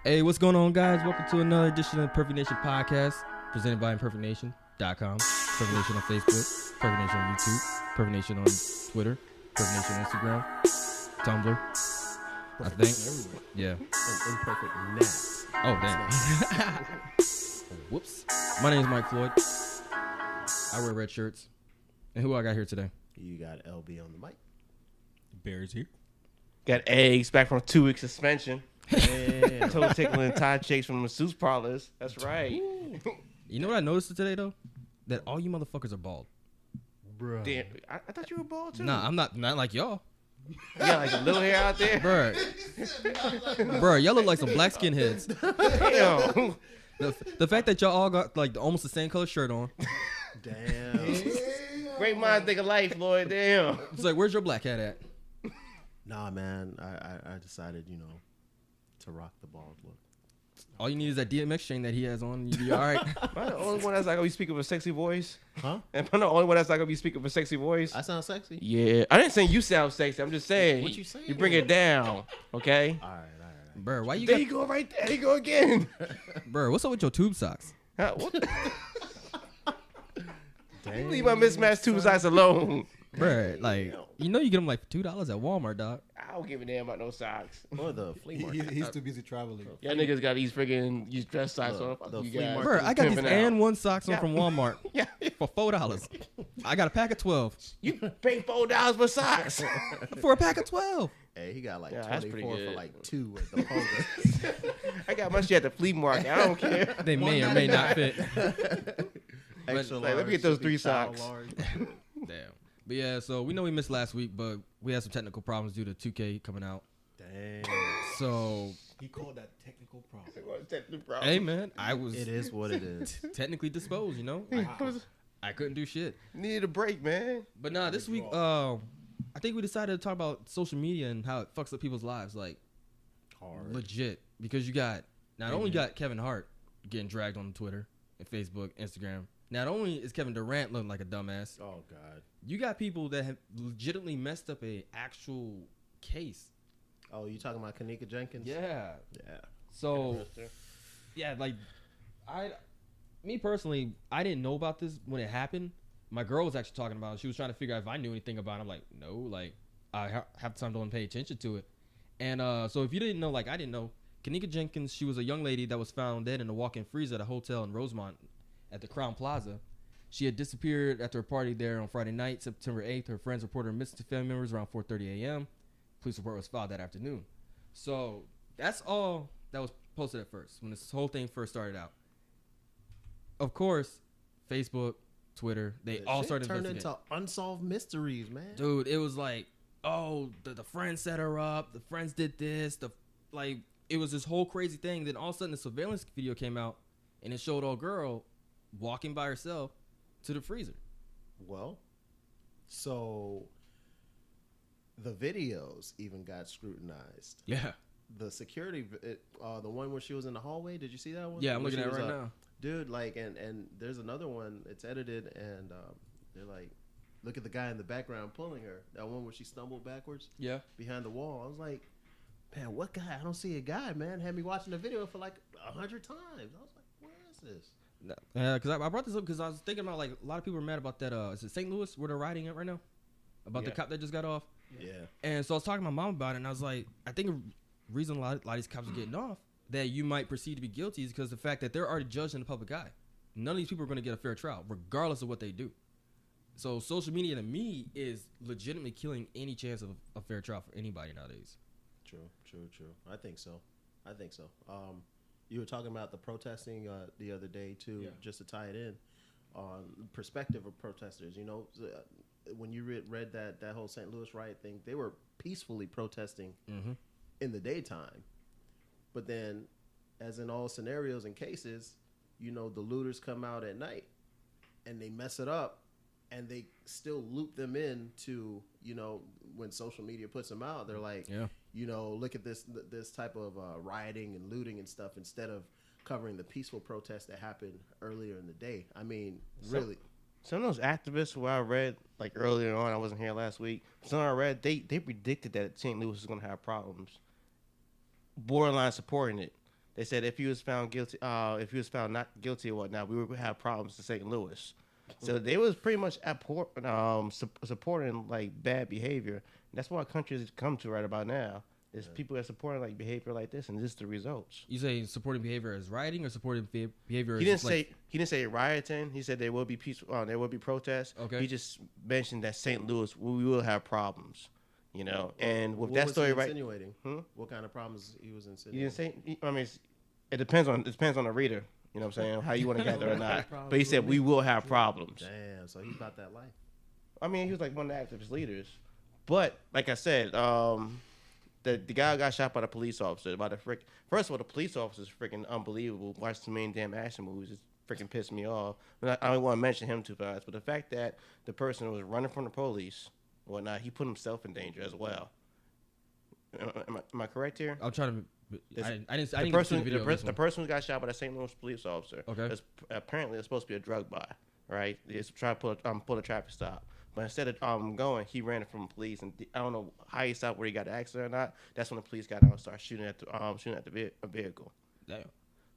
Hey, what's going on, guys? Welcome to another edition of the Perfect Nation Podcast, presented by ImperfectNation.com. Perfect Nation on Facebook, Perfect Nation on YouTube, Perfect Nation on Twitter, Perfect Nation on Instagram, Tumblr. I think. Everywhere. Yeah. An imperfect gnat. Oh, damn. Whoops. My name is Mike Floyd. I wear red shirts. And who I got here today? You got LB on the mic. Bears here. Got eggs back from 2 weeks suspension. Yeah. Toe tickling Todd Chase from the masseuse parlors. That's right. You know what I noticed today, though? That all you motherfuckers are bald. Bro. Damn, I thought you were bald too. Nah, I'm not like y'all. You got like a little hair out there. Bruh. Bruh, y'all look like some black skinheads. Damn. The fact that y'all all got like almost the same color shirt on. Damn. Great minds think alike, Floyd. Damn. It's like, where's your black hat at? Nah, man. I decided, to rock the bald look. All you need is that DMX chain that he has on. You be all right. Am I the only one that's not gonna be speaking with a sexy voice? Huh? Am I the only one that's not gonna be speaking with a sexy voice? I sound sexy? Yeah. I didn't say you sound sexy. I'm just saying. What you saying? You bring it down, okay? All right. Bruh, why you There got... you go, right there. There you go again. Bruh, what's up with your tube socks? Huh, what? Damn. Leave my mismatched two sides alone. Bruh, like, you get them like $2 at Walmart, dog. I don't give a damn about no socks. Or the flea market. He's too busy traveling. Y'all niggas got these friggin' dress socks on. The You flea guys. market. Bruh, I got these Pimping out. and one socks on Yeah. from Walmart Yeah. for $4. I got a pack of 12 You pay $4 for socks. for a pack of 12. Hey, he got like Yeah, that's pretty 24 for good. like 2 at the Kroger. I got my shit at the flea market. I don't care. They may or may not fit. Extra Like, let me large, get those big 3 child socks. large. Damn. But yeah, so we know we missed last week, but we had some technical problems due to 2K coming out. Damn. So, He called that technical problem. hey man, I was It is what it is. technically disposed, I couldn't do shit. Needed a break, man. But nah, this week, I think we decided to talk about social media and how it fucks up people's lives, like Hard. legit. Because you got not only got Kevin Hart getting dragged on Twitter and Facebook, Instagram. Not only is Kevin Durant looking like a dumbass, Oh, God. you got people that have legitimately messed up a actual case. Oh, you talking about Kanika Jenkins? Yeah. Yeah. So yeah, like me personally, I didn't know about this when it happened. My girl was actually talking about it. She was trying to figure out if I knew anything about it. I'm like, no, like I have time to pay attention to it. And so if you didn't know, like I didn't know, Kanika Jenkins, she was a young lady that was found dead in a walk-in freezer at a hotel in Rosemont at the Crown Plaza. She had disappeared after a party there on Friday night, September 8th. Her friends reported her missing to family members around 4:30 a.m. Police report was filed that afternoon. So that's all that was posted at first when this whole thing first started out. Of course, Facebook, Twitter, they The all shit started turned investigating. into unsolved mysteries, man. Dude, it was like, oh, the friends set her up. The friends did this. It was this whole crazy thing. Then all of a sudden, the surveillance video came out, and it showed old girl walking by herself to the freezer. Well, so the videos even got scrutinized. Yeah. The security, the one where she was in the hallway. Did you see that one? Yeah, I'm Where looking she at it was, right now. Dude, like, and there's another one. It's edited, and they're like, look at the guy in the background pulling her. That one where she stumbled backwards Yeah. behind the wall. I was like, man, what guy? I don't see a guy, man. Had me watching the video for like 100 times. I was like, where is this? Yeah, because I brought this up because I was thinking about, like, a lot of people are mad about that. Is it St. Louis where they're riding it right now? About the Yeah. cop that just got off? Yeah. And so I was talking to my mom about it, and I was like, I think the reason a lot of these cops are getting off that you might perceive to be guilty is because the fact that they're already judged in the public eye. None of these people are going to get a fair trial, regardless of what they do. So social media, to me, is legitimately killing any chance of a fair trial for anybody nowadays. True. I think so. You were talking about the protesting the other day too, Yeah. just to tie it in on perspective of protesters. When you read that whole St. Louis riot thing, they were peacefully protesting in the daytime, but then, as in all scenarios and cases, the looters come out at night and they mess it up, and they still loop them in to when social media puts them out, they're like, Yeah. look at this type of rioting and looting and stuff, instead of covering the peaceful protests that happened earlier in the day. I mean, really. Some of those activists who I read like earlier on, I wasn't here last week. Some I read, they predicted that St. Louis was going to have problems. Borderline supporting it. They said if he was found guilty, if he was found not guilty or whatnot, we would have problems in St. Louis. So they was pretty much supporting like bad behavior. That's what our country has come to right about now. Is people that supporting like behavior like this, and this is the results. You say supporting behavior as rioting or supporting behavior? He as didn't say rioting. He said there will be peaceful. There will be protests. Okay. He just mentioned that St. Louis we will have problems. You know, and with What that was story he right. insinuating? What kind of problems he was insinuating? He didn't say. I mean, it depends on the reader. You know what I'm saying? How you want to gather or not. But he said we will have problems. Damn, so he's about that life. I mean, he was like one of the activist leaders. But like I said, the guy got shot by the police officer. First of all, the police officer is freaking unbelievable. Watch the main damn action movies. It's freaking pissed me off. I don't want to mention him too fast, but the fact that the person was running from the police or whatnot, he put himself in danger as well. Am I correct here? I'm trying to. I didn't The get to see the video. the person who got shot by the St. Louis police officer. Okay. Apparently, it's supposed to be a drug buy, right? It's trying to pull a traffic stop. But instead of going, he ran from the police, and I don't know how he stopped, where he got the accident or not. That's when the police got out and started shooting at the vehicle. Damn.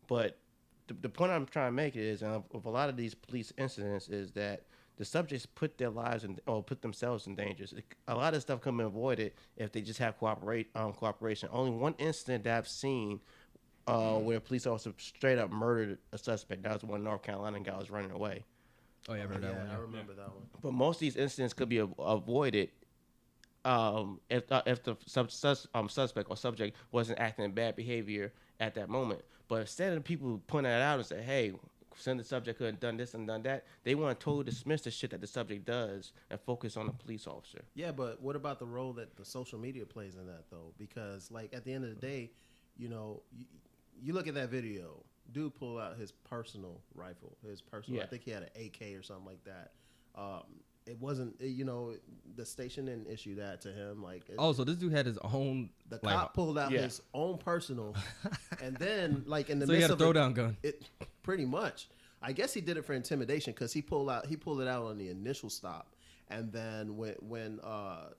But the point I'm trying to make is, of a lot of these police incidents, is that the subjects put their lives put themselves in danger. A lot of stuff can be avoided if they just have cooperation. Only one incident that I've seen where a police officer straight up murdered a suspect. That was one in North Carolina, and guy was running away. Oh yeah, I remember that one. I remember that one. But most of these incidents could be avoided if the suspect or subject wasn't acting in bad behavior at that moment. But instead of people pointing that out and say, hey, since the subject could have done this and done that, they want to totally dismiss the shit that the subject does and focus on the police officer. Yeah, but what about the role that the social media plays in that, though? Because, like, at the end of the day, you know, you look at that video, dude pull out his personal rifle, I think he had an AK or something like that. It wasn't, the station didn't issue that to him. Like, so this dude had his own. The cop pulled out his own personal, and then, like, in the so midst he had a throwdown gun. It pretty much. I guess he did it for intimidation because he pulled it out on the initial stop, and then when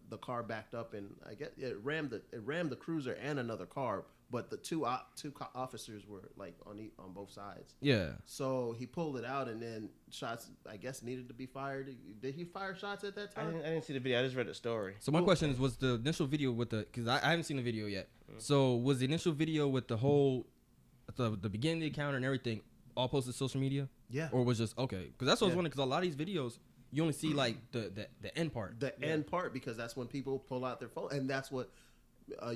the car backed up, and I guess it rammed the cruiser and another car, but the two officers were like on both sides. Yeah. So he pulled it out, and then shots, I guess, needed to be fired. Did he fire shots at that time? I didn't see the video. I just read the story. So my question is, was the initial video with because I haven't seen the video yet. So was the initial video with the whole the beginning of the encounter and everything all posted to social media? Yeah. Or was just okay? Because that's what I was wondering. Because a lot of these videos, you only see like the end part. The end part, because that's when people pull out their phone, and that's what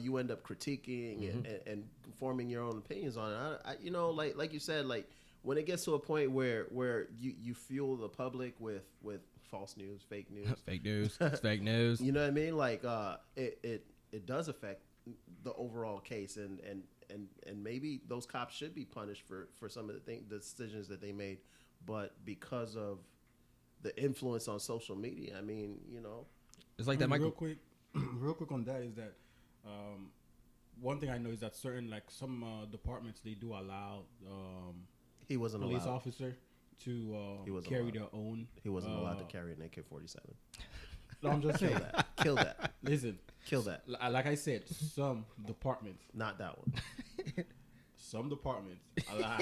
you end up critiquing and forming your own opinions on it. Like you said, like when it gets to a point where you fuel the public with false news, fake news, fake news. You know what I mean? Like it does affect the overall case, and maybe those cops should be punished for some of the decisions that they made, but because of the influence on social media, I mean, it's like that. Real quick on that is that one thing I know is that some departments, they do allow he wasn't police allowed. officer to carry allowed. their own. He wasn't allowed to carry an AK-47. No, I'm just saying. Kill that. Listen, kill that. Like I said, some departments, Not that one. some departments allow.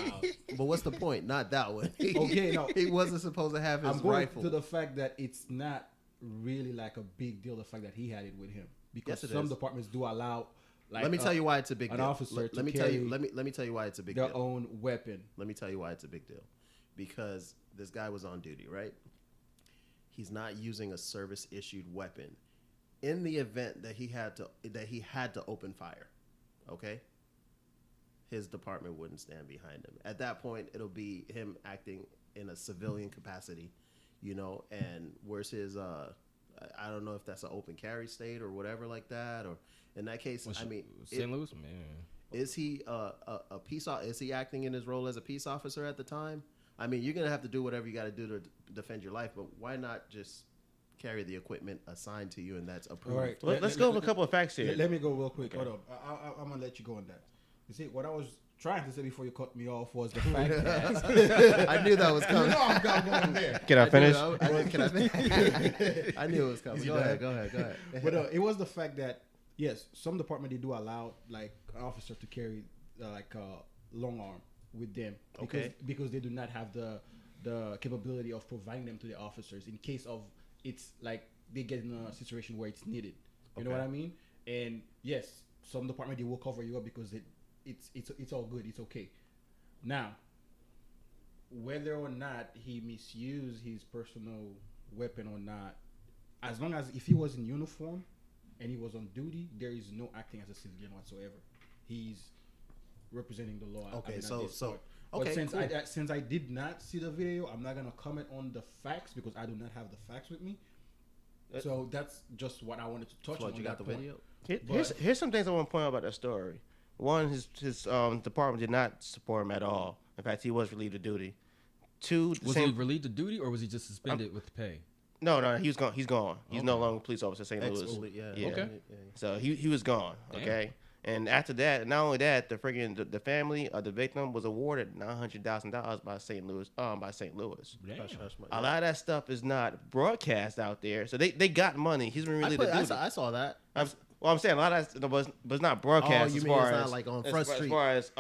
But what's the point? Not that one. Okay, no. He wasn't supposed to have his I'm going rifle. to the fact that it's not really like a big deal. The fact that he had it with him, because Yes, it some is. departments do allow. Like, let me tell you why it's a big an deal. officer Let to me tell you. carry Let me tell you why it's a big their deal. own weapon. Let me tell you why it's a big deal. Because this guy was on duty, right? He's not using a service issued weapon. In the event that he had to open fire, okay? His department wouldn't stand behind him. At that point, it'll be him acting in a civilian capacity, and where's his I don't know if that's an open carry state or whatever like that, or in that case, I mean, St. Louis, man. is he a peace? Is he acting in his role as a peace officer at the time? I mean, you're gonna have to do whatever you got to do to defend your life, but why not just carry the equipment assigned to you and that's approved? All right. Let's go over a couple of facts here. Let me go real quick. Hold up. I'm gonna let you go on that. You see, what I was trying to say before you cut me off was the fact that I knew that was coming. I'm going there. Can I finish? I knew it was coming. Go ahead. But it was the fact that yes, some department they do allow like an officer to carry long arm with them because they do not have the capability of providing them to the officers in case of it's like they get in a situation where it's needed. You know what I mean? And yes, some department they will cover you up because it's all good, it's okay. Now, whether or not he misused his personal weapon or not, as long as if he was in uniform and he was on duty, there is no acting as a civilian whatsoever. He's representing the law. Okay, I mean, so but since cool. since I did not see the video, I'm not gonna comment on the facts because I do not have the facts with me. So that's just what I wanted to touch on. You got the video? Here's some things I want to point out about that story. One, his department did not support him at all. In fact, he was relieved of duty. Two, was he relieved of duty or was he just suspended with pay? No, he's gone. He's gone. He's no longer a police officer in St. Louis. Yeah. Okay. So he was gone. Damn. Okay. And after that, not only that, the family of the victim was awarded $900,000 by St. Louis. Damn. A lot of that stuff is not broadcast out there, so they got money. He's been relieved of duty. I saw that. I'm saying a lot of that was not broadcast. You as mean far it's as not like on Front Street? As far as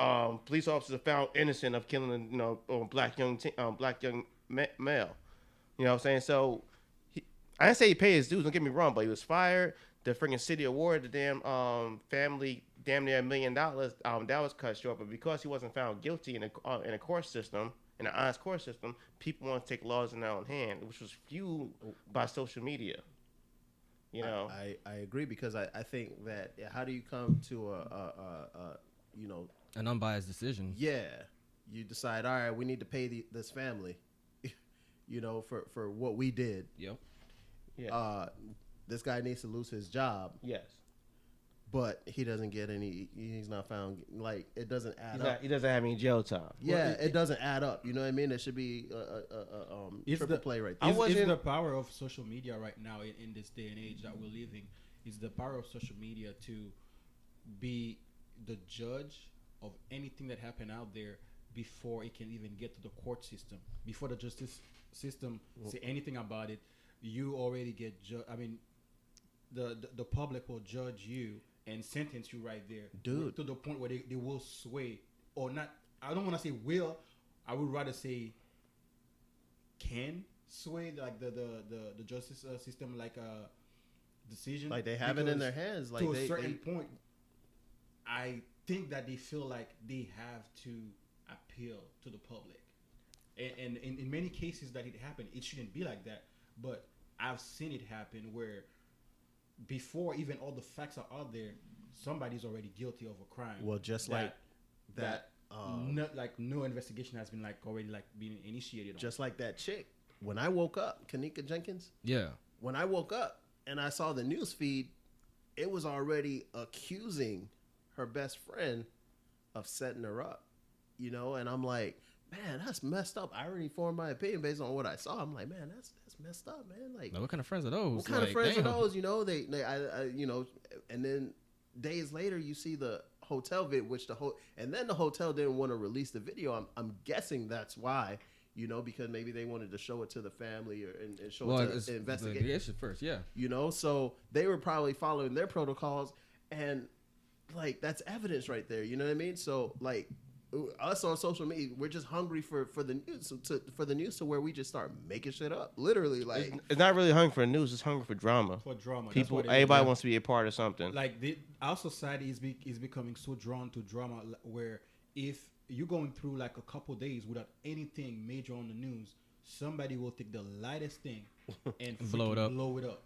police officers are found innocent of killing, black young male. You know what I'm saying? So I didn't say he paid his dues. Don't get me wrong, but he was fired. The freaking city awarded the damn family damn near $1 million. That was cut short, but because he wasn't found guilty in a court system, in an honest court system, people want to take laws in their own hand, which was fueled by social media. You know, I agree because I think that how do you come to an unbiased decision? Yeah, you decide. All right, we need to pay this family, for what we did. Yep. yeah, This guy needs to lose his job. yes. But he doesn't get any. He's not found. Like it doesn't add up. He doesn't have any jail time. Yeah, it doesn't add up. You know what I mean? It should be triple play right there. Is the power of social media right now in this day and age that we're living? Is the power of social media to be the judge of anything that happened out there before it can even get to the court system, before the justice system say anything about it? You already get I mean, the public will judge you and sentence you right there, dude, to the point where they will sway or not. I don't want to say will. I would rather say can sway like the justice system like a decision. Like they have it in their hands. Like to a certain point, I think that they feel like they have to appeal to the public, and in many cases that it happened, it shouldn't be like that. But I've seen it happen where before even all the facts are out there, somebody's already guilty of a crime. Well, just like that. No investigation has been already being initiated. Just like that chick. When I woke up, Kanika Jenkins. Yeah. When I woke up and I saw the news feed, it was already accusing her best friend of setting her up. And I'm like, man, that's messed up. I already formed my opinion based on what I saw. I'm like, man, that's messed up, man. Like, Now, what kind of friends are those? what kind of friends are those? And then days later, you see the hotel vid, and then the hotel didn't want to release the video. I'm guessing that's why, because maybe they wanted to show it to the family and show it to the investigation first, yeah. So they were probably following their protocols, and that's evidence right there. You know what I mean? So us on social media, we're just hungry for the news to where we just start making shit up. Literally, it's not really hungry for the news. It's hungry for drama. People, everybody wants to be a part of something. Our society is becoming so drawn to drama, where if you're going through a couple days without anything major on the news, somebody will take the lightest thing and blow it up.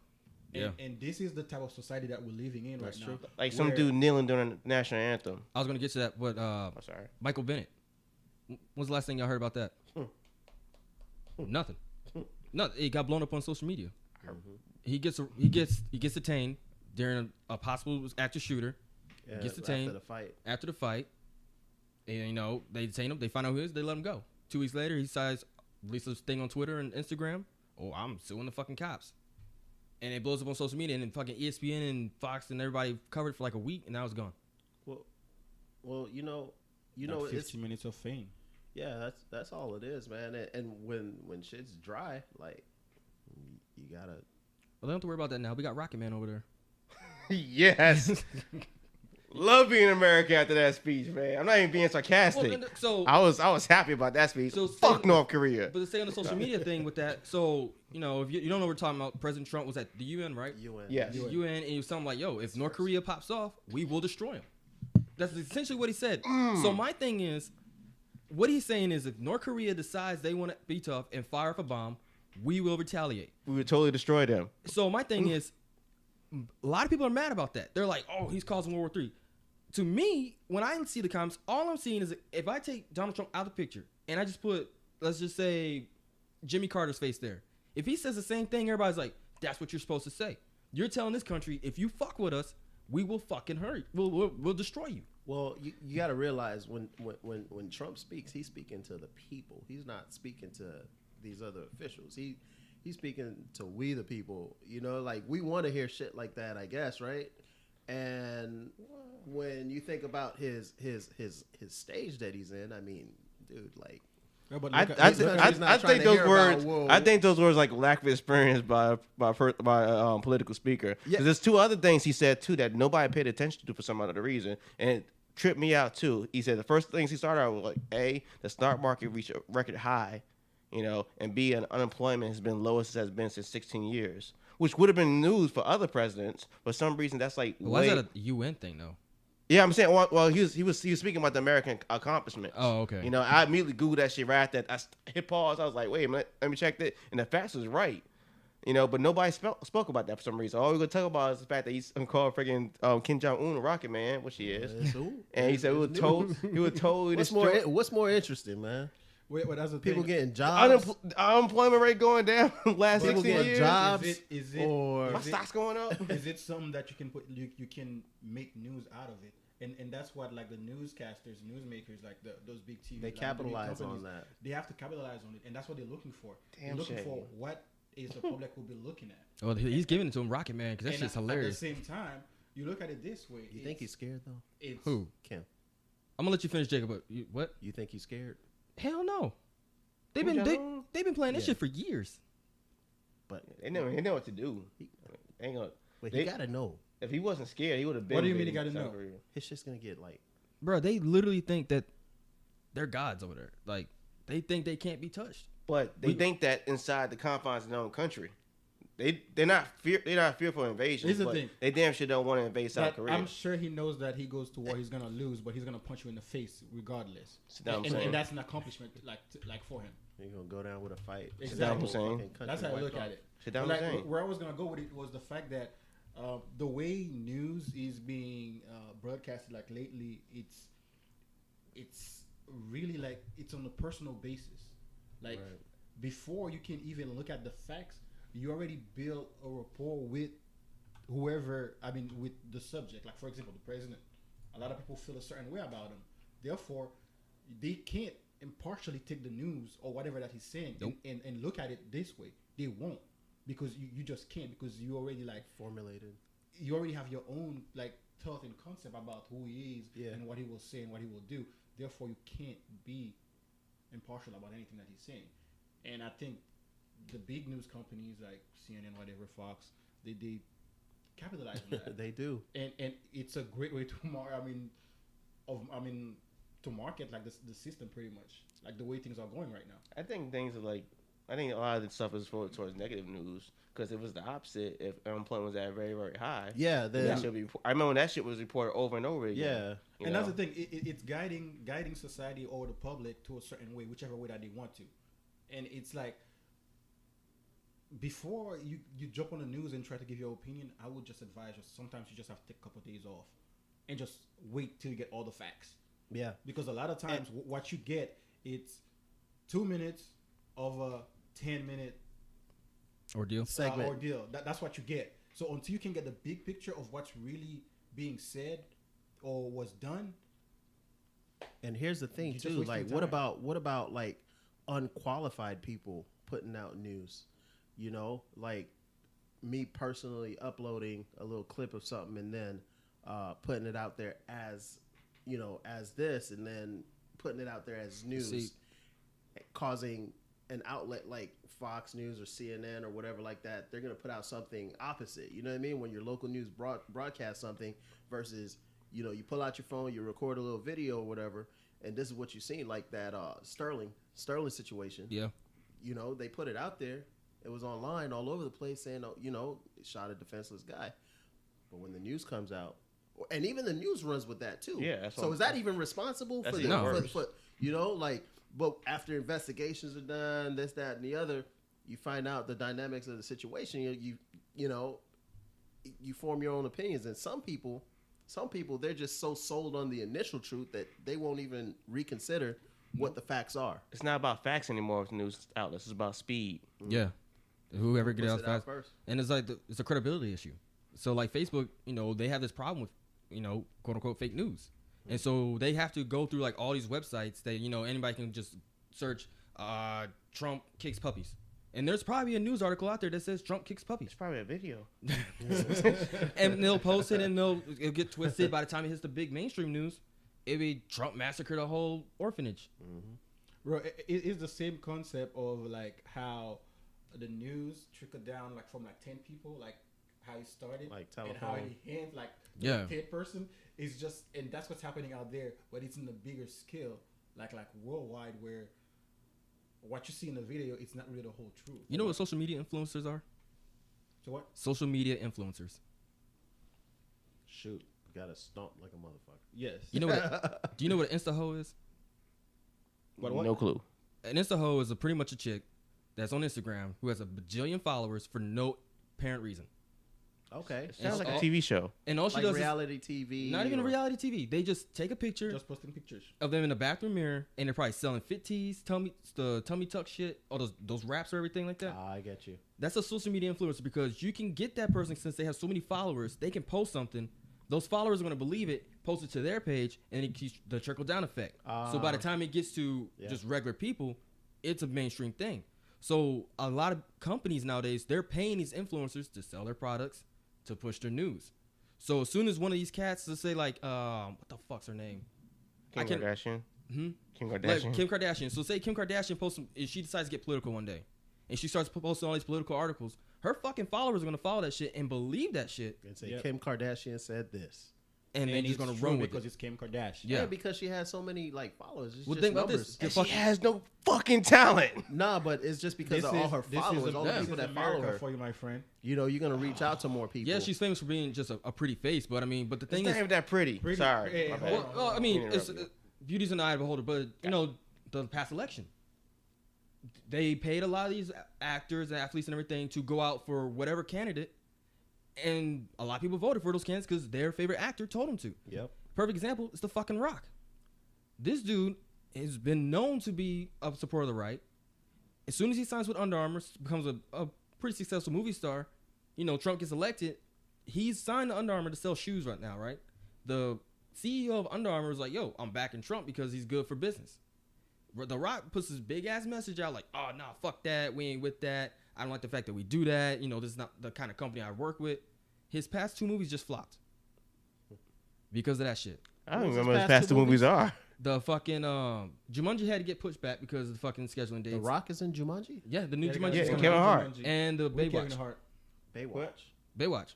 And this is the type of society that we're living in right now. Like some dude kneeling during the national anthem. I was going to get to that, but I'm sorry. Michael Bennett. When's the last thing y'all heard about that? Nothing. Nothing. It got blown up on social media. He gets detained during a possible active shooter. Yeah, gets detained after the fight. And, they detain him. They find out who he is. They let him go. 2 weeks later, he decides, releases a thing on Twitter and Instagram. Oh, I'm suing the fucking cops. And it blows up on social media, and then fucking ESPN and Fox and everybody covered it for a week, and now it's gone. Well, 15 minutes of fame. Yeah, that's all it is, man. And when shit's dry, you gotta. Well, they don't have to worry about that now. We got Rocket Man over there. Yes. Love being American after that speech, man. I'm not even being sarcastic. Well, so I was happy about that speech. So Fuck North Korea. But to say on the social media thing with that, so if you don't know what we're talking about, President Trump was at the UN, right? UN. Yes. UN, and he was something like, "Yo, if North Korea pops off, we will destroy him." That's essentially what he said. So my thing is, what he's saying is, if North Korea decides they want to be tough and fire up a bomb, we will retaliate. We would totally destroy them. So my thing is, a lot of people are mad about that. They're like, "Oh, he's causing World War III." To me, when I see the comments, all I'm seeing is if I take Donald Trump out of the picture and I just put, let's just say, Jimmy Carter's face there. If he says the same thing, everybody's like, that's what you're supposed to say. You're telling this country, if you fuck with us, we will fucking hurt. We'll destroy you. Well, you got to realize when Trump speaks, he's speaking to the people. He's not speaking to these other officials. He's speaking to we the people. Like we want to hear shit like that, I guess, right? And when you think about his stage that he's in, I mean, dude, like. I think those words. I think those words like lack of experience by political speaker. Because there's two other things he said too that nobody paid attention to for some other reason, and it tripped me out too. He said the first things he started out with like A, the stock market reached a record high, and B, unemployment has been lowest it has been since 16 years, which would have been news for other presidents. For some reason, that's like. Why is that a UN thing though? Yeah, I'm saying. Well, he was speaking about the American accomplishments. Oh, okay. I immediately googled that shit right after that. I hit pause. I was like, wait a minute, let me check that. And the facts was right. But nobody spoke about that for some reason. All we're gonna talk about is the fact that he's called freaking Kim Jong-un a rocket man, which he is. And he said he was totally. What's more interesting, man? Wait, that's the people thing. getting jobs. Unemployment rate going down last people 16 getting years. jobs. Is it or my stocks going up? Is it something that you can put? You can make news out of it. And that's what like the newscasters, newsmakers, like those big TV, they capitalize on that. They have to capitalize on it, and that's what they're looking for. Damn, they're looking for what is the public will be looking at. Well, he's giving it to him, Rocket Man, because that's just hilarious. At the same time, you look at it this way. You think he's scared though? It's Who? Kim. I'm gonna let you finish, Jacob. But what? You think he's scared? Hell no. They've been playing this shit for years. But they know what to do. Ain't gonna. But he gotta know. If he wasn't scared, he would have been. What do you mean he gotta know? His shit's gonna get like. Bro, they literally think that they're gods over there. Like they think they can't be touched. But they think that inside the confines of their own country, they're not fearful of invasion. Here's the thing. They damn sure don't want to invade South Korea. I'm sure he knows that he goes to war, he's gonna lose, but he's gonna punch you in the face regardless. And that's an accomplishment like for him. You're gonna go down with a fight. Exactly. That's how I look at it. Where I was gonna go with it was the fact that the way news is being broadcasted like lately, it's really like it's on a personal basis. Like before you can even look at the facts, you already build a rapport with whoever. I mean, with the subject. Like for example, the president. A lot of people feel a certain way about him. Therefore, they can't impartially take the news or whatever that he's saying and look at it this way. They won't. Because you just can't, because you already like formulated. You already have your own like thought and concept about who he is and what he will say and what he will do. Therefore, you can't be impartial about anything that he's saying. And I think the big news companies like CNN, whatever, Fox, they capitalize on that. They do. And it's a great way to to market like the system pretty much, like the way things are going right now. I think things are like. I think a lot of the stuff is towards negative news because it was the opposite. If unemployment was at very, very high, I remember when that shit was reported over and over again. Yeah, and that's the thing. It's guiding society or the public to a certain way, whichever way that they want to. And it's like before you jump on the news and try to give your opinion, I would just advise you. Sometimes you just have to take a couple of days off and just wait till you get all the facts. Yeah, because a lot of times what you get, it's 2 minutes of a 10-minute ordeal. That's what you get. So until you can get the big picture of what's really being said or was done. And here's the thing too, like what about like unqualified people putting out news? Like me personally uploading a little clip of something and then putting it out there as as this, and then putting it out there as news, causing an outlet like Fox News or CNN or whatever like that, they're going to put out something opposite. You know what I mean? When your local news broadcast something versus you know, you pull out your phone, you record a little video or whatever, and this is what you seen, like that Sterling situation. Yeah. You know, they put it out there. It was online all over the place saying, oh, you know, it shot a defenseless guy. But when the news comes out, and even the news runs with that too. Yeah. So is that even responsible for you know, like, but after investigations are done, this, that, and the other, you find out the dynamics of the situation. You know, you form your own opinions. And some people, they're just so sold on the initial truth that they won't even reconsider what the facts are. It's not about facts anymore with news outlets. It's about speed. Yeah. Whoever gets out fast. First. And it's like, it's a credibility issue. So like Facebook, you know, they have this problem with, you know, quote unquote fake news. And so they have to go through like all these websites that, you know, anybody can just search Trump kicks puppies. And there's probably a news article out there that says Trump kicks puppies. It's probably a video. And they'll post it and it'll get twisted. By the time it hits the big mainstream news, it'll be Trump massacred a whole orphanage. Mm-hmm. Bro, it's the same concept of like how the news trickled down like from like 10 people, like how it started, like telephone, and how it ends, like yeah, the third person is just, and that's what's happening out there, but it's in a bigger scale, like worldwide, where what you see in the video, it's not really the whole truth. You know what social media influencers are? So what? Social media influencers. Shoot, got to stomp like a motherfucker. Yes. You know what? Do you know what an Insta-ho is? What? No clue. An Insta-ho is pretty much a chick that's on Instagram who has a bajillion followers for no apparent reason. Okay. It sounds like a TV show. And all she like does reality TV. Not even a reality TV. They just take a picture, just posting pictures of them in the bathroom mirror, and they're probably selling fit tees, tummy tuck shit, all those wraps or everything like that. I get you. That's a social media influencer because you can get that person, since they have so many followers, they can post something. Those followers are going to believe it, post it to their page, and it keeps the trickle down effect. So by the time it gets to just regular people, it's a mainstream thing. So a lot of companies nowadays, they're paying these influencers to sell their products, to push their news. So as soon as one of these cats, let's say like, what the fuck's her name? Kim Kardashian. Kim Kardashian. Like Kim Kardashian. So say Kim Kardashian posts, if she decides to get political one day, and she starts posting all these political articles, her fucking followers are gonna follow that shit and believe that shit. And say Kim Kardashian said this. And then he's gonna run with because it's Kim Kardashian. Yeah, because she has so many like followers. It's well, just think about numbers. this. And she has no fucking talent. Nah, but it's just because of all her followers, all the people that follow her. For you, my friend. You know, you're gonna reach out to more people. Yeah, she's famous for being just a pretty face, but I mean, but the thing It's not is, even that pretty. Sorry. well, I mean, it's beauty's in the eye of the beholder. But you know, the past election, they paid a lot of these actors and athletes and everything to go out for whatever candidate, and a lot of people voted for those candidates because their favorite actor told them to. Yep. Perfect example is the fucking Rock. This dude has been known to be a supporter of the right. As soon as he signs with Under Armour, becomes a pretty successful movie star, you know, Trump gets elected, he's signed to Under Armour to sell shoes right now, right? The CEO of Under Armour is like, yo, I'm backing Trump because he's good for business. The Rock puts this big-ass message out like, oh, nah, fuck that. We ain't with that. I don't like the fact that we do that. You know, this is not the kind of company I work with. His past 2 movies just flopped because of that shit. I don't remember what his past 2 movies are. The fucking Jumanji had to get pushed back because of the fucking scheduling dates. The Rock is in Jumanji? Yeah, the new Jumanji. Yeah, Kevin Hart. And the Baywatch. Baywatch.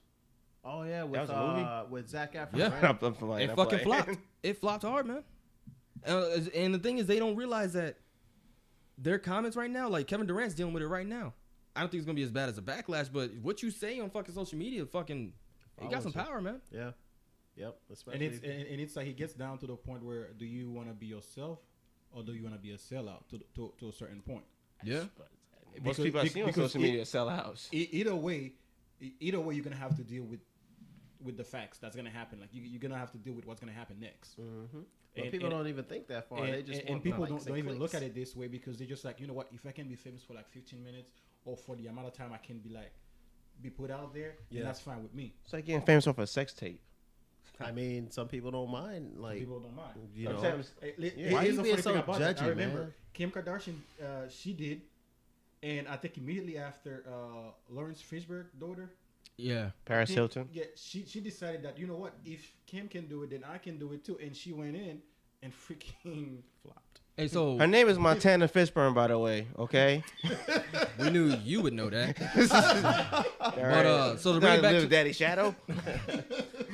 Oh, yeah, with Zac Efron. Yeah. Right? It fucking flopped. It flopped hard, man. And the thing is, they don't realize that their comments right now, like Kevin Durant's dealing with it right now. I don't think it's going to be as bad as a backlash, but what you say on fucking social media, fucking, it got some power, man. Yeah. Yep. Especially and it's like he gets down to the point where do you want to be yourself or do you want to be a sellout to a certain point? Yeah. Most people I see on social media are sellouts. Either way, you're gonna have to deal with the facts that's gonna happen. Like you're gonna have to deal with what's gonna happen next. Mm-hmm. But people don't even think that far. They just and people don't even look at it this way because they just like, you know what? If I can be famous for like 15 minutes or for the amount of time I can be put out there, then that's fine with me. It's like getting famous off a sex tape. I mean, some people don't mind. Like, people don't mind. You know, why are you being so judgy, I remember man? Kim Kardashian, she did, and I think immediately after Lawrence Fishburne's daughter. Yeah. Paris Hilton. Yeah, she decided that, you know what, if Kim can do it, then I can do it too, and she went in and freaking flopped. Hey, so her name is Montana Fishburne, by the way. Okay. We knew you would know that. But so to bring it back to Daddy Shadow.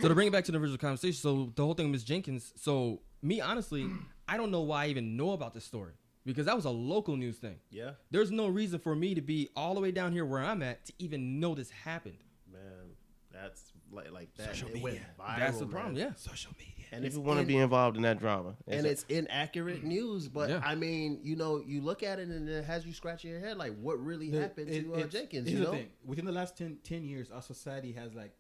So to bring it back to the original conversation, so the whole thing with Ms. Jenkins. So me, honestly, I don't know why I even know about this story because that was a local news thing. Yeah. There's no reason for me to be all the way down here where I'm at to even know this happened. Man, that's like that. Social It went media. viral, That's the man. problem. Yeah. Social media. And People want to be involved in that drama. and it's inaccurate news, but Yeah. I mean, you know, you look at it and it has you scratching your head, like what really happened to Jenkins? Here's You the know, thing. Within the last 10 years, our society has like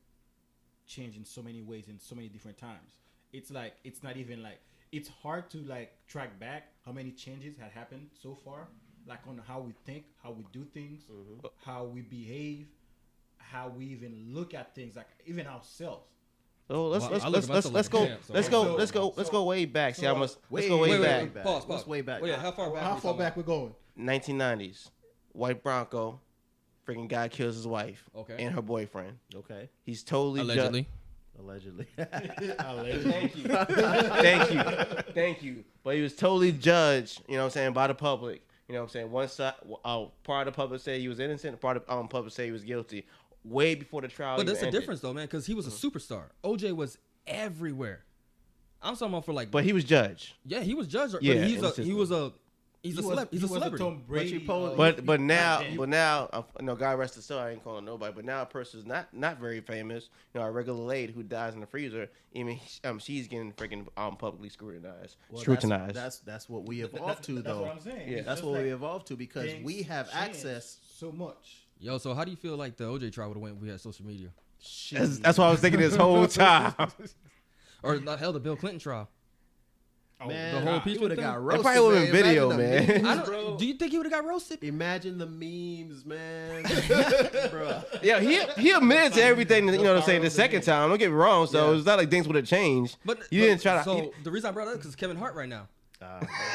changed in so many ways in so many different times. It's like it's not even like it's hard to like track back how many changes had happened so far, like on how we think, how we do things, how we behave, how we even look at things, like even ourselves. So let's Well, I look at myself like a champ, so- let's go way back. See how much? Let's go Way way back. back. Pause. Let's way back. Wait, how far back? How far back we're going? 1990s. White Bronco, freaking guy kills his wife Okay. and her boyfriend. Okay, He's totally Allegedly. allegedly. Thank you. Thank you. But he was totally judged, you know what I'm saying, by the public. You know what I'm saying? One side, part of the public say he was innocent, part of the public say he was guilty. Way before the trial. But that's even the ended. difference, though, man, because he was a superstar. OJ was everywhere. I'm talking about for like, But he was judged. yeah, he was judged. Yeah, but it was he's a celebrity. Tom Brady. But But now, God rest his soul. I ain't calling nobody. But now a person's not very famous. You know, a regular lady who dies in the freezer. Even she's getting freaking publicly scrutinized. That's what we evolved to, That's though. what I'm saying. Yeah. It's That's just what like we evolved to because things we have change access. so much. Yo, so how do you feel like the OJ trial would have went if we had social media? That's what I was thinking this whole time. Or not hell, the Bill Clinton trial. Man, the whole he impeachment would have thing? got It roasted. probably would have been video, Imagine the man. I memes, don't, bro. do you think he would have got roasted? Imagine the memes, man. Bro. Yeah, he admitted to everything. You know what I'm saying? The second time, don't get me wrong. So Yeah. it's not like things would have changed. But you didn't try to. So the reason I brought it up because Kevin Hart right now.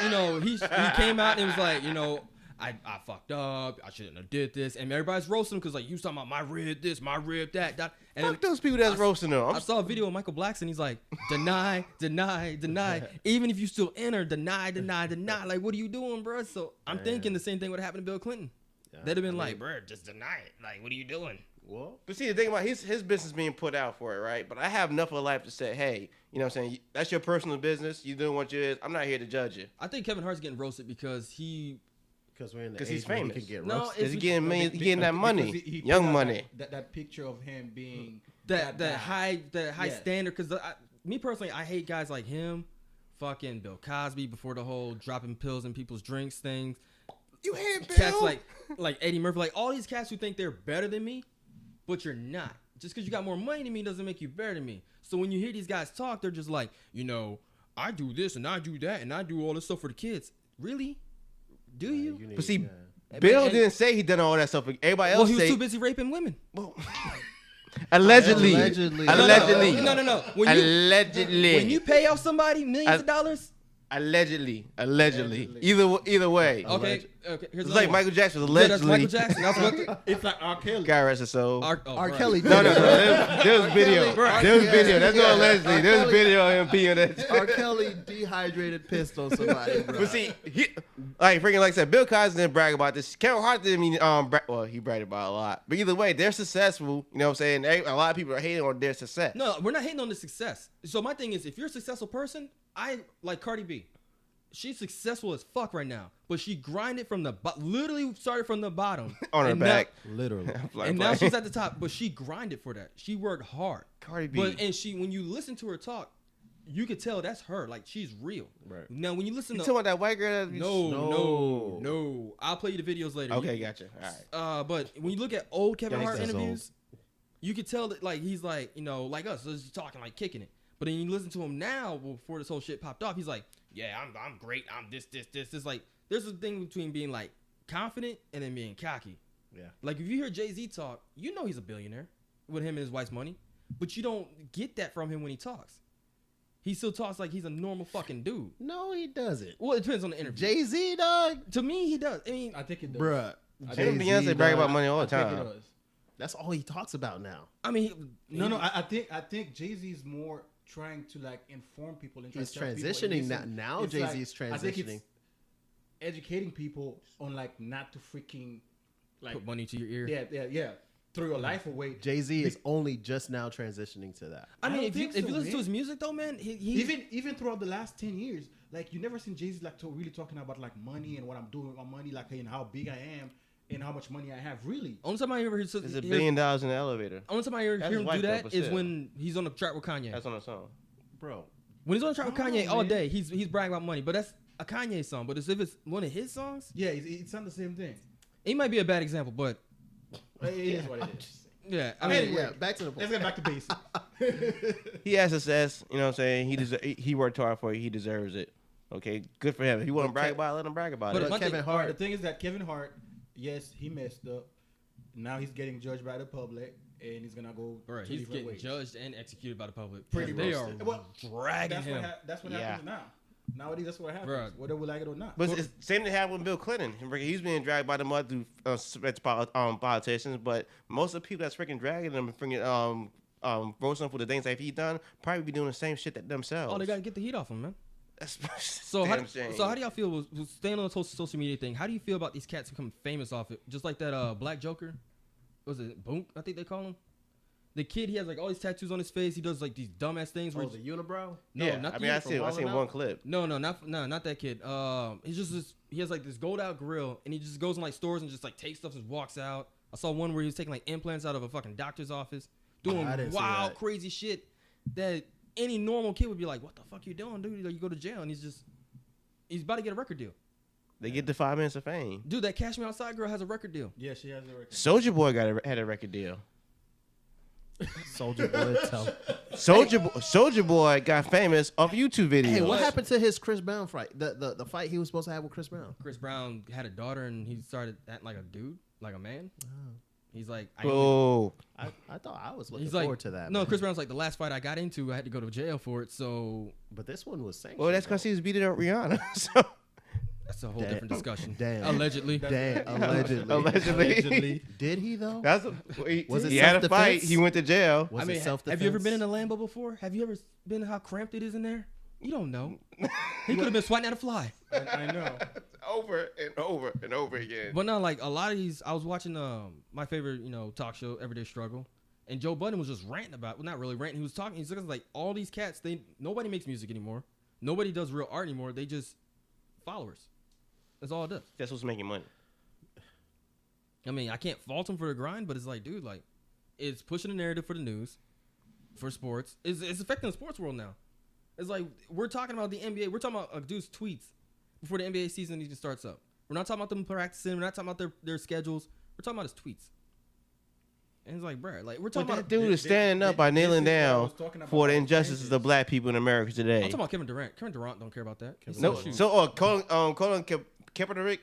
You know, he came out and was like, you know, I fucked up. I shouldn't have did this. And everybody's roasting him because like you talking about my rib this, my rib that. And Fuck those people that's roasting them. I saw a video of Michael Blackson. He's like, deny. Even if you still enter, deny. Like, what are you doing, bro? So I'm thinking the same thing would happen to Bill Clinton. They'd have been like, bro, just deny it. Like, what are you doing? Well, But see, the thing about his business being put out for it, right? But I have enough of a life to say, hey, you know what I'm saying? That's your personal business. You doing what you is. I'm not here to judge you. I think Kevin Hart's getting roasted because because we're in the 'Cause age he's where he famous. can get No, roasted. Because he getting millions, he getting that money, Because he young put out money. That picture of him being that guy. high Yeah. standard. Because me personally, I hate guys like him, fucking Bill Cosby before the whole dropping pills in people's drinks things. You hit Cats like Eddie Murphy, like all these cats who think they're better than me, but you're not. Just because you got more money than me doesn't make you better than me. So when you hear these guys talk, they're just like, you know, I do this and I do that and I do all this stuff for the kids. Really? Do you? But see, Bill didn't say he done all that stuff. Everybody else Well, he was say too busy raping women. allegedly. Allegedly. No. When you pay off somebody millions of dollars, Allegedly. Either way. okay. Here's It's another like one. Michael Jackson was Yeah, that's allegedly. Michael Jackson. That's what. It's like R. Kelly. God rest his soul. R. Kelly. No. There was video. Kelly- There was video. That's not allegedly. R. There was Kelly- video of him peeing that. R. Kelly dehydrated pissed on somebody, bro. But see, like I said, Bill Cosby didn't brag about this. Kevin Hart didn't mean well, he bragged about it a lot. But either way, they're successful. You know what I'm saying? A lot of people are hating on their success. No, we're not hating on the success. So my thing is, if you're a successful person, I like Cardi B. She's successful as fuck right now, but she grinded from the literally started from the bottom On her and back. Literally. and now she's at the top. But she grinded for that. She worked hard. Cardi B. But when you listen to her talk, you could tell that's her. Like she's real. Right. Now when you listen You to talking about that white girl? no, I'll play you the videos later. Okay, gotcha. All right. But when you look at old Kevin Hart Gangsta's interviews, you could tell that like he's like, you know, like us, so he's talking like kicking it. But then you listen to him now before this whole shit popped off, he's like, yeah, I'm great. I'm this. It's like there's a thing between being like confident and then being cocky. Yeah. Like if you hear Jay-Z talk, you know he's a billionaire with him and his wife's money, but you don't get that from him when he talks. He still talks like he's a normal fucking dude. No, he doesn't. Well, it depends on the interview. Jay-Z, dog. To me, he does. I mean, I think it does. Bruh. Him and Beyonce brag about money all the I think it time. does. That's all he talks about now. I mean, No. I think Jay-Z is more trying to like inform people and try He's to tell people, transitioning listen, now. it's Jay-Z's like, I think transitioning. it's educating people on like not to freaking like put money to your ear. yeah throw your life away. Jay-Z is only just now transitioning to that. I mean, don't if you think so, listen man. to his music though, man, he Even throughout the last 10 years, like you never seen Jay-Z like really talking about like money and what I'm doing with my money, like and how big I am and how much money I have. Really, only time I ever heard There's $1 billion in the elevator. only time I ever That's hear his him wife, do though, that but is still. when he's on the track with Kanye. That's on the song. Bro, When he's on the track with I don't Kanye know, all man. day, he's bragging about money. But that's a Kanye song. But if it's one of his songs, yeah, it's not the same thing. it might be a bad example. But It is what it is. yeah, I mean, yeah, back to the point. Let's get back to basics. He has success. You know what I'm saying? He worked hard for it. He deserves it. Okay, good for him. If he want to brag about it, let him brag about But it. one Kevin thing- Hart, The thing is that Kevin Hart, yes, he messed up. Now he's getting judged by the public, and he's gonna go bro, two he's different getting ways. judged and executed by the public. Pretty they are roasted. Well, dragging him. That's what Yeah. happens now. Nowadays, that's what happens, Bruh. whether we like it or not. But it's same thing happened with Bill Clinton. He's being dragged by the mud through politicians, but most of the people that's freaking dragging them and freaking roasting for the things that he done probably be doing the same shit that themselves. Oh, they gotta get the heat off him, man. That's So how, damn shame. so how do y'all feel? Was staying on the social media thing? How do you feel about these cats becoming famous off it? Just like that Black Joker, was it Boonk? I think they call him. The kid, he has like all these tattoos on his face. He does like these dumbass things. Where oh, the unibrow? no, yeah, not I the mean, I uniform. seen Wildin' one Out? clip. No, not that kid. He's just this. He has like this gold out grill, and he just goes in like stores and just like takes stuff and just walks out. I saw one where he was taking like implants out of a fucking doctor's office, doing I didn't see wild, that. crazy shit that any normal kid would be like, "What the fuck you doing, dude? Like, you go to jail." And he's about to get a record deal. They get the 5 minutes of fame. Dude, that Cash Me Outside girl has a record deal. Yeah, she has a record. Soldier Boy had a record deal. Soldier Boy. Tell. Soldier Boy got famous off YouTube videos. Hey, what happened to his Chris Brown fight? The fight he was supposed to have with Chris Brown. Chris Brown had a daughter, and he started acting like a dude, like a man. He's like, Oh, I thought I was looking he's like, forward to that. no, man. Chris Brown's like, the last fight I got into, I had to go to jail for it. So But this one was sanctioned. well, that's because he was beating up Rihanna. So that's a whole Damn. different discussion. Damn. Allegedly. Damn, allegedly. allegedly, Did he though? that's Was it he had a self-defense? fight. He went to jail. Was I mean, it self-defense? have you ever been in a Lambo before? Have you ever been how cramped it is in there? You don't know. He could have been swatting at a fly. I know. Over and over and over again. But no, like a lot of these, I was watching my favorite, talk show, Everyday Struggle, and Joe Budden was just ranting about, well, not really ranting. He was talking. He's like all these cats. Nobody makes music anymore. Nobody does real art anymore. They just followers. That's all it does. That's what's making money. I mean, I can't fault him for the grind, but it's like, dude, like, it's pushing the narrative for the news, for sports. It's affecting the sports world now. It's like we're talking about the NBA. We're talking about a dude's tweets before the NBA season even starts up. We're not talking about them practicing. We're not talking about their schedules. We're talking about his tweets. And it's like, bro, like we're But talking that about. dude is standing up by kneeling down for the injustices of black people in America today. I'm talking about Kevin Durant. Kevin Durant don't care about that. He's No, so shoot. so Colin Kaepernick.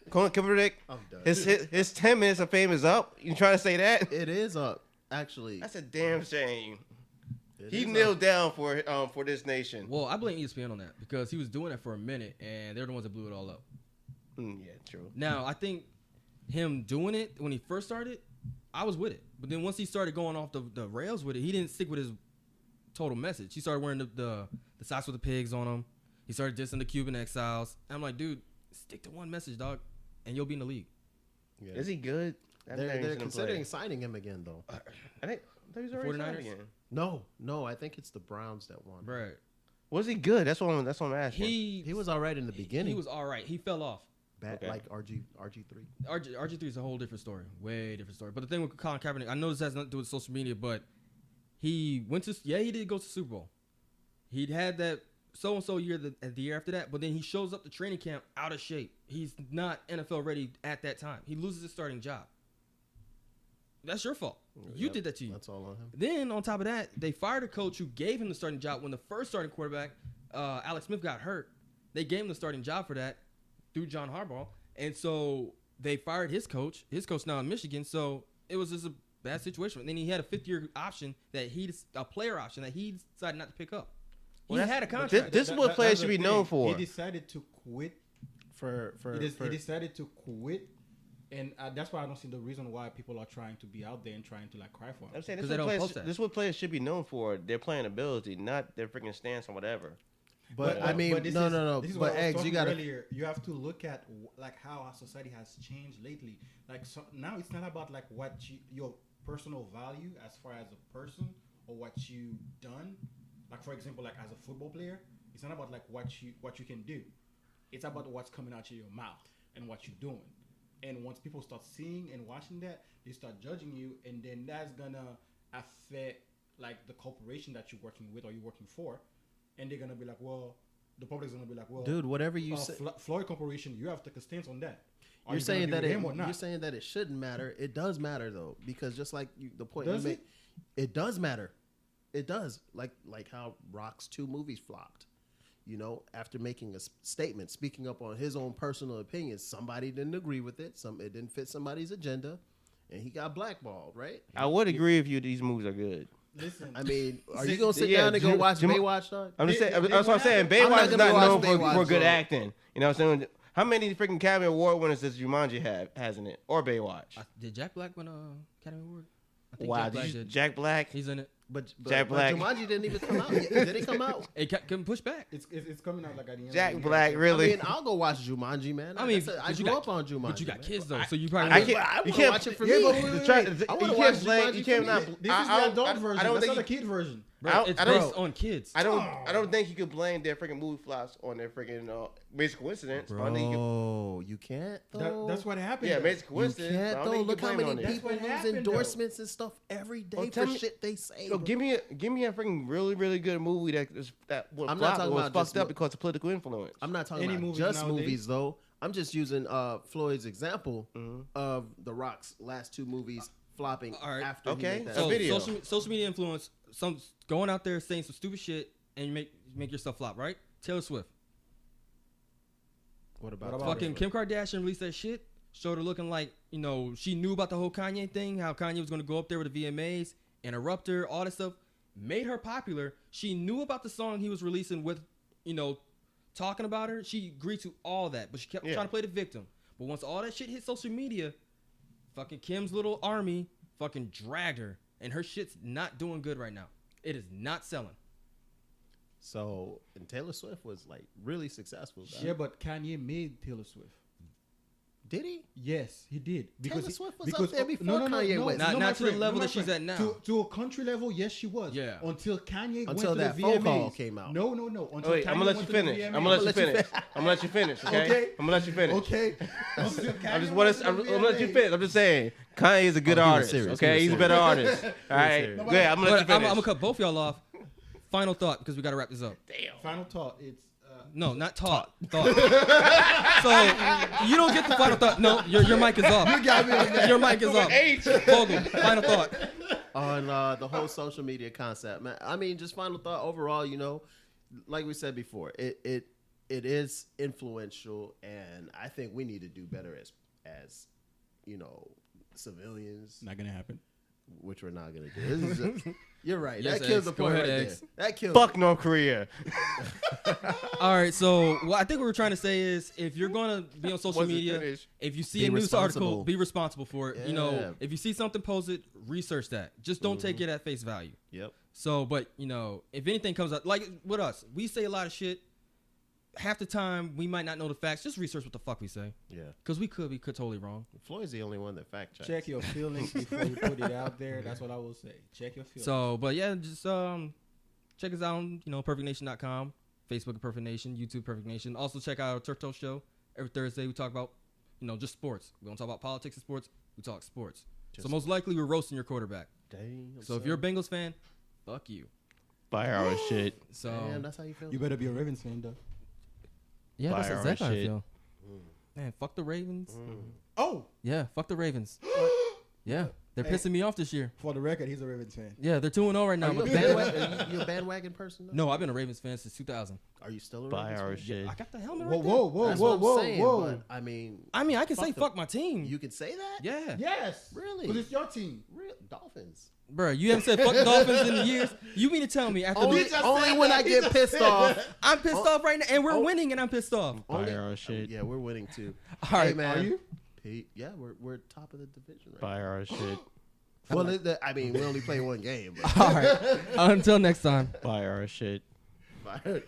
Colin Kaepernick. I'm done. His 10 minutes of fame is up. You trying to say that? It is up, actually. That's a damn shame. It He is kneeled up. down for this nation. Well, I blame ESPN on that because he was doing it for a minute, and they're the ones that blew it all up. Yeah, true. Now, I think him doing it when he first started, I was with it. But then once he started going off the rails with it, he didn't stick with his total message. He started wearing the socks with the pigs on them. He started dissing the Cuban exiles. And I'm like, dude, stick to one message, dog, and you'll be in the league. Yeah. Is he good? I've never They're seen him considering play. signing him again, though. I think he was already 49ers? signed again. No, I think it's the Browns that won. Right. Was he good? That's what I'm asking. He was all right in the beginning. He was all right. He fell off. Bad, Okay. like RG3. RG3 is a whole different story. Way different story. But the thing with Colin Kaepernick, I know this has nothing to do with social media, but he went to, he did go to Super Bowl. He'd had that so-and-so year, the year after that, but then he shows up to training camp out of shape. He's not NFL ready at that time. He loses his starting job. That's your fault. You Yep, did that to you. That's all on him. Then on top of that, they fired a coach who gave him the starting job when the first starting quarterback, Alex Smith, got hurt. They gave him the starting job for that through John Harbaugh, and so they fired his coach. His coach now in Michigan. So it was just a bad situation. And then he had a fifth-year option a player option that he decided not to pick up. He Well, had a but contract. This is what players should be known for. He decided to quit. He decided to quit, and that's why I don't see the reason why people are trying to be out there and trying to like cry for him. I'm saying 'Cause this they is, don't post that. this is what players should be known for. Their playing ability, not their freaking stance or whatever. But I mean, this no. This is But what I was eggs, you talking gotta. earlier. You have to look at like how our society has changed lately. Like so now, it's not about like what your personal value as far as a person or what you done. Like for example, like as a football player, it's not about like what you can do. It's about what's coming out of your mouth and what you're doing. And once people start seeing and watching that, they start judging you, and then that's gonna affect like the corporation that you're working with or you're working for, and they're gonna be like, well, the public's gonna be like, well, Dude, whatever you say. Floyd Corporation, you have to take a stance on that. You're saying that you're saying that it shouldn't matter. It does matter though, because just like the point you make, it does matter. It does. Like how Rock's 2 movies flopped. You know, after making a statement, speaking up on his own personal opinions, somebody didn't agree with it. It didn't fit somebody's agenda, and he got blackballed. Right? I would agree with you. These movies are good. Listen, I mean, are you gonna sit down and go watch Baywatch, dog? I'm just saying. That's what I'm saying. Baywatch is not known for good acting. You know what I'm saying? How many freaking Academy Award winners does Jumanji has in it, or Baywatch? Did Jack Black win Academy Award? I think Wow, Jack Black did. Jack Black. He's in it. But Jack Black. Jumanji didn't even come out yet. Did it come out? It couldn't push back. it's coming out like at the end. Jack of the Black, year. really? I mean, I'll go watch Jumanji, man. I mean, I grew up on Jumanji. But you got man. kids though, so you probably. I wouldn't- can't. I You wanna can't watch it for yeah, me. but Wait, you wait, can't- wait. I you wanna can't watch blame. Jumanji You for can't me. not. This is the adult version. I don't That's think not the kid version. Bro, I it's don't- based on kids. I don't think you could blame their freaking movie flops on their freaking basic coincidence. I don't think you could- Bro, you can't though. That's what happened. yeah, though. basic You coincidence. I can't don't though. think you Look can how blame it on many that. people That's what lose happened, endorsements and stuff every day tell for me- shit they say. Yo, bro. give me a freaking really good movie that was I'm not talking was about fucked just up because of political influence. I'm not talking Any about movies just nowadays? movies though. I'm just using Floyd's example of The Rock's last 2 movies flopping all right. after Okay. he made that. So- video. Social media influence, some going out there saying some stupid shit and you make yourself flop, right? Taylor Swift. What about What about Fucking Kim Kardashian released that shit, showed her looking like, she knew about the whole Kanye thing, how Kanye was going to go up there with the VMAs, interrupt her, all that stuff, made her popular. She knew about the song he was releasing with, talking about her. She agreed to all that, but she kept trying to play the victim. But once all that shit hit social media, fucking Kim's little army fucking dragged her, and her shit's not doing good right now. It is not selling. So, and Taylor Swift was like really successful. Dog. Yeah, but Kanye made Taylor Swift. Did he? Yes, he did. Taylor Swift was up there before Kanye West. Not my to the friend, level my that she's friend. at now. To a country level, yes, she was. Yeah. Until Kanye Until went to that the phone VMAs. call came out. No. Until Wait, Kanye I'm gonna let went you to the finish. VMAs. I'm gonna let you finish. I'm gonna let you finish. Okay. Okay. I'm gonna let you finish. Okay. I'm gonna let you finish. I'm just saying, Kanye is a good he was artist. serious. Okay, He he's was a better serious. artist. All right. serious. Go ahead. I'm gonna let you But I'm finish. gonna cut both y'all off. Final thought, because we got to wrap this up. Final thought. It's No, not thought. So you don't get the final thought. No, your mic is off. You got me on that. Your mic is off. Vogel, final thought. On the whole social media concept, man. I mean, just final thought overall, like we said before, it is influential, and I think we need to do better as civilians, not gonna happen. which we're not gonna do. This is just, you're right. Yes, that kills X. the Go point ahead, right X. there. That kills. Fuck North Korea. All right, so what I think what we're trying to say is, if you're gonna be on social Wasn't media, finished. if you see Be a news responsible. article, be responsible for it. Yeah. If you see something posted, research that. Just don't take it at face value. Yep. So, but if anything comes up, like with us, we say a lot of shit. Half the time, we might not know the facts. Just research what the fuck we say, Yeah. because we could be totally wrong. Floyd's the only one that fact checks. Check your feelings before you put it out there. That's what I will say. Check your feelings. So, but yeah, just check us out on perfectnation.com, Facebook Perfect Nation, YouTube Perfect Nation. Also check out our Turf Toe show every Thursday. We talk about just sports. We don't talk about politics and sports. We talk sports. So most likely we're roasting your quarterback. Dang. So if you're a Bengals fan, fuck you. Buy our shit. So Damn, that's how you feel. You better be a Ravens fan, though. yeah, Buy that's our exactly how I shit. feel. Man, fuck the Ravens. Oh, Yeah, fuck the Ravens. Yeah, they're Hey. pissing me off this year. for the record, he's a Ravens fan. Yeah, they're 2-0 right now. Are you But a bandwagon, you a bandwagon person? Though? no, I've been a Ravens fan since 2000. Are you still a Buy Ravens our fan? shit. I got the helmet Whoa, right there. whoa, whoa, That's whoa, what I'm whoa, saying, whoa. but, I mean, I mean, I can Fuck say the- fuck my team. you can say that? Yeah. Yes. Really? Because it's your team. Real Dolphins. Bro, you haven't said fuck the Dolphins in years. You mean to tell me after Only, the, only when I get pissed off. I'm pissed off right now, and we're winning, and I'm pissed off. Buy our shit. Yeah, we're winning too. All right, Hey, man. Are you? Pete, yeah, we're top of the division right Buy our shit. now. Well, I mean, we only play one game. But all right. Until next time. Buy our shit. Bye.